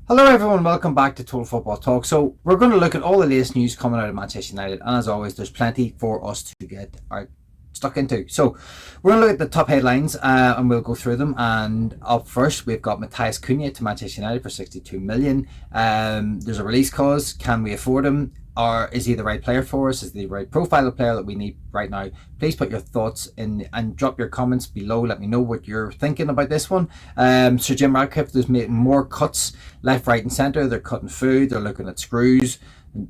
Hello everyone, welcome back to Total Football Talk. So we're going to look at all the latest news coming out of Manchester United, and as always there's plenty for us to get stuck into. So we're going to look at the top headlines and we'll go through them. And up first we've got Matheus Cunha to Manchester United for 62 million. There's a release clause. Can we afford him? Or is he the right player for us? Is he the right profile of player that we need right now? Please put your thoughts in and drop your comments below. Let me know what you're thinking about this one. Sir Jim Ratcliffe is making more cuts left, right and centre. They're cutting food. They're looking at screws.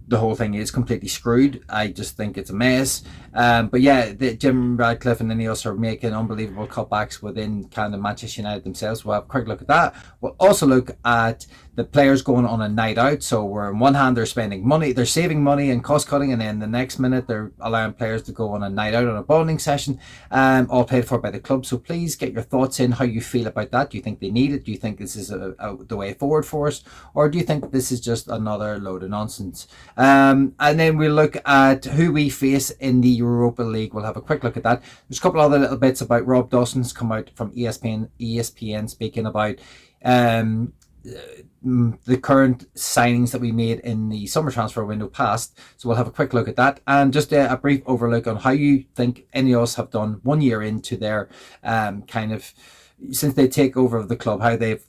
The whole thing is completely screwed. I just think it's a mess. But yeah, Jim Ratcliffe and Ineos are making unbelievable cutbacks within kind of Manchester United themselves. We'll have a quick look at that. We'll also look at the players going on a night out. So where on one hand they're spending money, they're saving money and cost cutting, and then the next minute they're allowing players to go on a night out on a bonding session, all paid for by the club. So please get your thoughts in how you feel about that. Do you think they need it? Do you think this is the way forward for us, or do you think this is just another load of nonsense? And then we'll look at who we face in the Europa League. We'll have a quick look at that. There's a couple other little bits about Rob Dawson's come out from ESPN speaking about the current signings that we made in the summer transfer window past. So we'll have a quick look at that, and just a brief overlook on how you think Ineos have done 1 year into their kind of, since they take over the club, how they've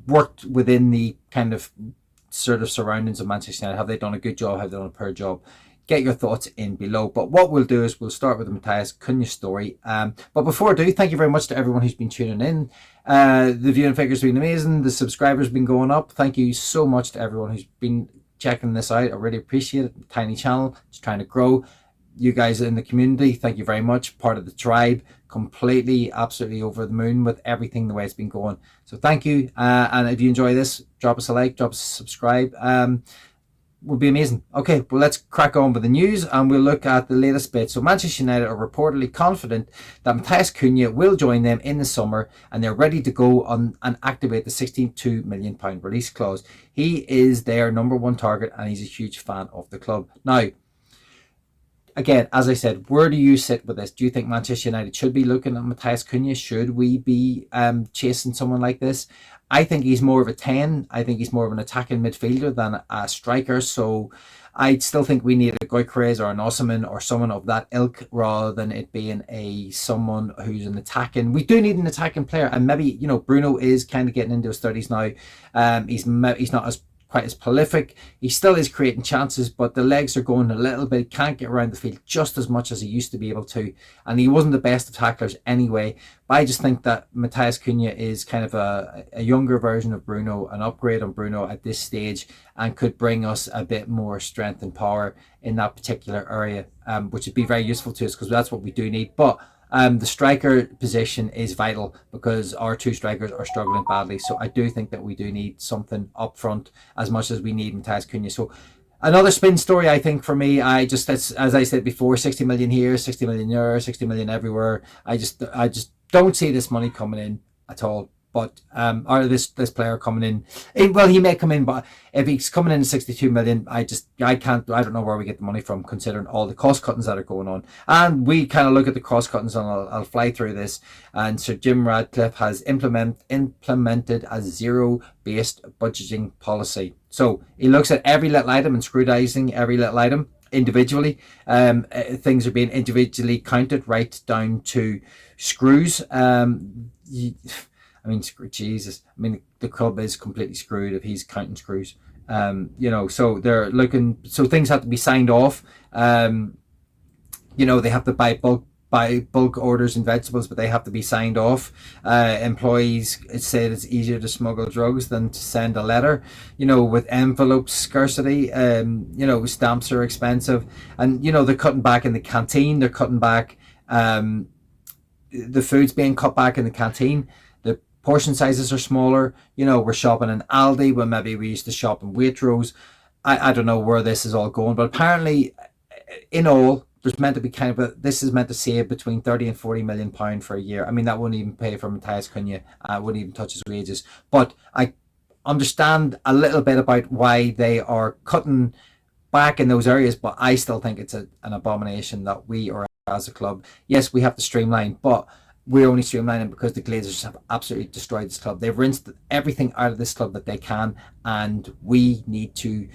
worked within the kind of sort of surroundings of Manchester United. Have they done a good job? Have they done a poor job? Get your thoughts in below. But what we'll do is we'll start with the Matheus Cunha story. But before I do, thank you very much to everyone who's been tuning in. The viewing figures have been amazing. The subscribers have been going up. Thank you so much to everyone who's been checking this out. I really appreciate it. Tiny channel, just trying to grow. You guys in the community, thank you very much. Part of the tribe, completely, absolutely over the moon with everything the way it's been going. So thank you. And if you enjoy this, drop us a like, drop us a subscribe. Would be amazing. Okay, well, let's crack on with the news and we'll look at the latest bit. So Manchester United are reportedly confident that Matheus Cunha will join them in the summer, and they're ready to go on and activate the £62 million release clause. He is their number one target and he's a huge fan of the club. Now, again, as I said, where do you sit with this? Do you think Manchester United should be looking at Matheus Cunha? Should we be chasing someone like this? I think he's more of a 10. I think he's more of an attacking midfielder than a striker. So I still think we need a Gyökeres or an Osimhen or someone of that ilk, rather than it being someone who's an attacking. We do need an attacking player, and maybe Bruno is kind of getting into his 30s now. He's not as quite as prolific. He still is creating chances, but the legs are going a little bit. Can't get around the field just as much as he used to be able to, and he wasn't the best of tacklers anyway. But I just think that Matheus Cunha is kind of a younger version of Bruno, an upgrade on Bruno at this stage, and could bring us a bit more strength and power in that particular area, which would be very useful to us because that's what we do need. But the striker position is vital because our two strikers are struggling badly. So I do think that we do need something up front as much as we need Matheus Cunha. So another spin story, I think, for me, as I said before, 60 million here, 60 million there, 60 million everywhere. I just don't see this money coming in at all. But or this player coming in, well, he may come in, but if he's coming in at 62 million, I don't know where we get the money from, considering all the cost cuttings that are going on. And we kind of look at the cost cuttings, and I'll fly through this. And Sir Jim Ratcliffe has implemented a zero-based budgeting policy. So he looks at every little item and scrutinizing every little item individually. Things are being individually counted right down to screws. I mean, Jesus. I mean, the club is completely screwed if he's counting screws. So they're looking. So things have to be signed off. They have to buy bulk orders in vegetables, but they have to be signed off. Employees said it's easier to smuggle drugs than to send a letter. With envelope scarcity. Stamps are expensive, and they're cutting back in the canteen. They're cutting back. The food's being cut back in the canteen. Portion sizes are smaller. We're shopping in Aldi when maybe we used to shop in Waitrose. I don't know where this is all going, but apparently, in all, there's meant to be this is meant to save between 30 and 40 million pound for a year. I mean, that wouldn't even pay for Matheus Cunha. Wouldn't even touch his wages. But I understand a little bit about why they are cutting back in those areas, but I still think it's an abomination that we are, as a club, yes, we have to streamline, but we're only streamlining because the Glazers have absolutely destroyed this club. They've rinsed everything out of this club that they can, and we need to,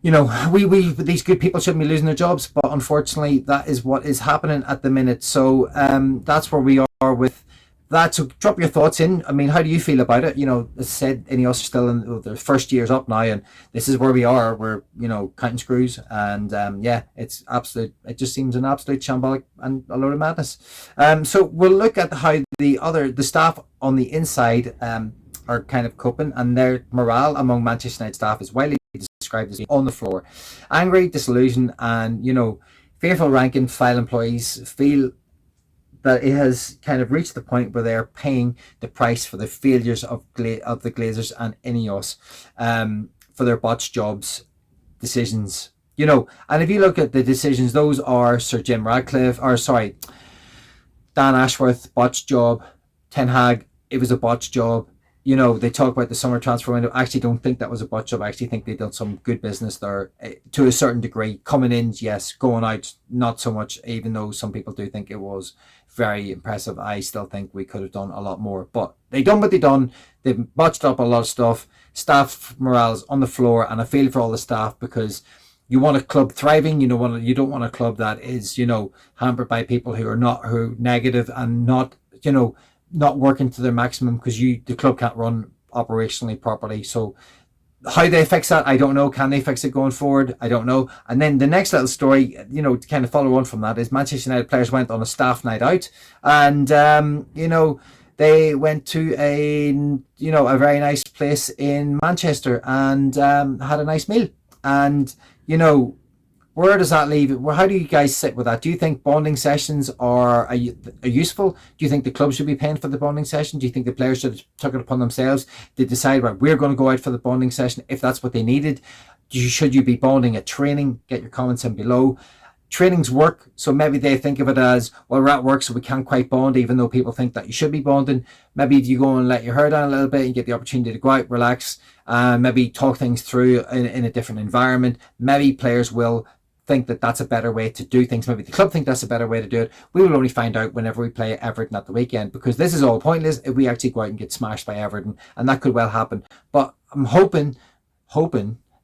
we these good people shouldn't be losing their jobs, but unfortunately that is what is happening at the minute. So that's where we are with that. So drop your thoughts in. I mean, how do you feel about it? As I said, Ineos are still in their first years up now, and this is where we are. We're counting screws, and it's absolute. It just seems an absolute shambolic and a load of madness. So we'll look at how the staff on the inside are kind of coping, and their morale among Manchester United staff is widely described as being on the floor, angry, disillusioned, and fearful. Rank and file employees feel that it has kind of reached the point where they're paying the price for the failures of the Glazers and Ineos for their botched jobs decisions. And if you look at the decisions, those are Sir Jim Ratcliffe, Dan Ashworth, botched job. Ten Hag, it was a botched job. They talk about the summer transfer window. I actually don't think that was a botch job. I actually think they've done some good business there to a certain degree. Coming in, yes. Going out, not so much, even though some people do think it was very impressive. I still think we could have done a lot more. But they done what they done. They've botched up a lot of stuff. Staff morale is on the floor, and I feel for all the staff because you want a club thriving. You don't want a club that is, hampered by people who are negative and not working to their maximum, because the club can't run operationally properly. So how they fix that, I don't know. Can they fix it going forward? I don't know. And then the next little story, to kind of follow on from that, is Manchester United players went on a staff night out, and they went to a very nice place in Manchester and had a nice meal. And where does that leave it? How do you guys sit with that? Do you think bonding sessions are useful? Do you think the club should be paying for the bonding session? Do you think the players should have took it upon themselves to decide, right, we're going to go out for the bonding session if that's what they needed? Should you be bonding at training? Get your comments in below. Trainings work, so maybe they think of it as, well, we're at work, so we can't quite bond, even though people think that you should be bonding. Maybe you go and let your hair down a little bit and get the opportunity to go out, relax, maybe talk things through in a different environment. Maybe players will think that that's a better way to do things. Maybe the club think that's a better way to do it. We will only find out whenever we play Everton at the weekend, because this is all pointless if we actually go out and get smashed by Everton, and that could well happen. But I'm hoping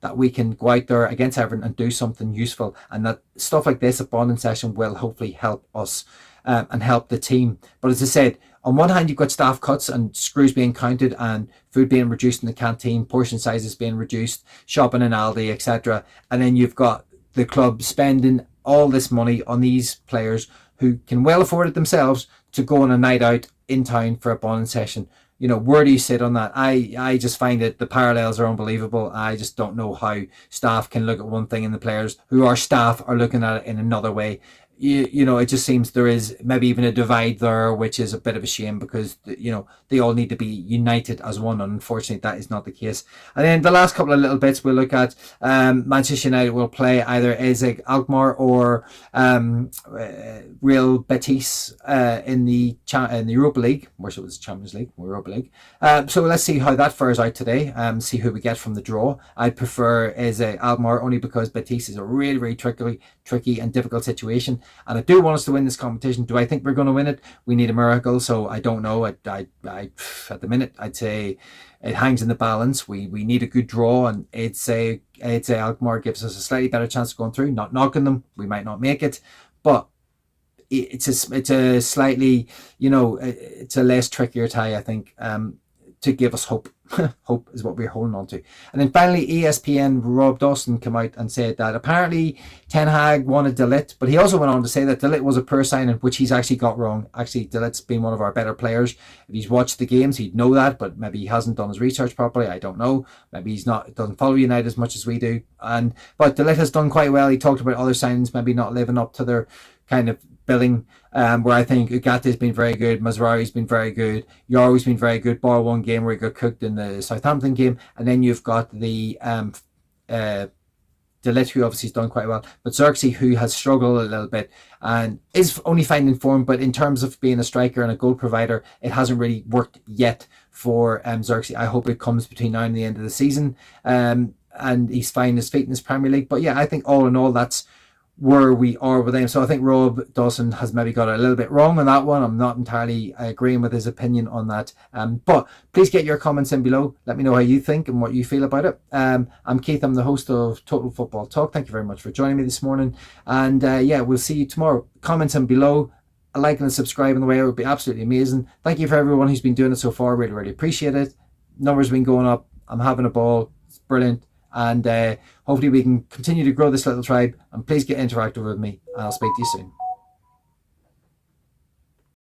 that we can go out there against Everton and do something useful, and that stuff like this, a bonding session, will hopefully help us and help the team. But as I said, on one hand, you've got staff cuts and screws being counted and food being reduced in the canteen, portion sizes being reduced, shopping in Aldi, etc. And then you've got the club spending all this money on these players who can well afford it themselves to go on a night out in town for a bonding session. Where do you sit on that? I just find that the parallels are unbelievable. I just don't know how staff can look at one thing and the players who are staff are looking at it in another way. It just seems there is maybe even a divide there, which is a bit of a shame, because they all need to be united as one, and unfortunately that is not the case. And then the last couple of little bits we'll look at, Manchester United will play either AZ Alkmaar or Real Betis in the Europa League. Wish it was Champions League or Europa League. So let's see how that fares out today. See who we get from the draw. I'd prefer AZ Alkmaar, only because Betis is a really, really tricky and difficult situation. And I do want us to win this competition. Do I think we're going to win it? We need a miracle, so I don't know. I at the minute, I'd say it hangs in the balance. We need a good draw, and I'd say Alkmaar gives us a slightly better chance of going through. Not knocking them, we might not make it, but it's a slightly, it's a less trickier tie, I think, to give us hope. Hope is what we're holding on to. And then finally, ESPN Rob Dawson came out and said that apparently Ten Hag wanted De Ligt, but he also went on to say that De Ligt was a poor signing, which he's actually got wrong. Actually, De Ligt's been one of our better players. If he's watched the games, he'd know that, but maybe he hasn't done his research properly. I don't know. Maybe doesn't follow United as much as we do. But De Ligt has done quite well. He talked about other signings maybe not living up to their kind of billing, where I think Ugate's been very good, Mazraoui's been very good, Yarwi's been very good, bar one game where he got cooked in the Southampton game, and then you've got the De Ligt, who obviously has done quite well, but Xerxes, who has struggled a little bit and is only finding form, but in terms of being a striker and a goal provider, it hasn't really worked yet for Xerxes. I hope it comes between now and the end of the season, and he's finding his feet in his Premier League. But yeah, I think all in all, that's where we are with them. So I think Rob Dawson has maybe got it a little bit wrong on that one. I'm not entirely agreeing with his opinion on that. But please get your comments in below. Let me know how you think and what you feel about it. I'm Keith. I'm the host of Total Football Talk. Thank you very much for joining me this morning. And yeah, we'll see you tomorrow. Comments in below. A like and a subscribe on the way would be absolutely amazing. Thank you for everyone who's been doing it so far. Really, really appreciate it. Numbers have been going up. I'm having a ball. It's brilliant. And hopefully we can continue to grow this little tribe. And please get interactive with me. And I'll speak to you soon.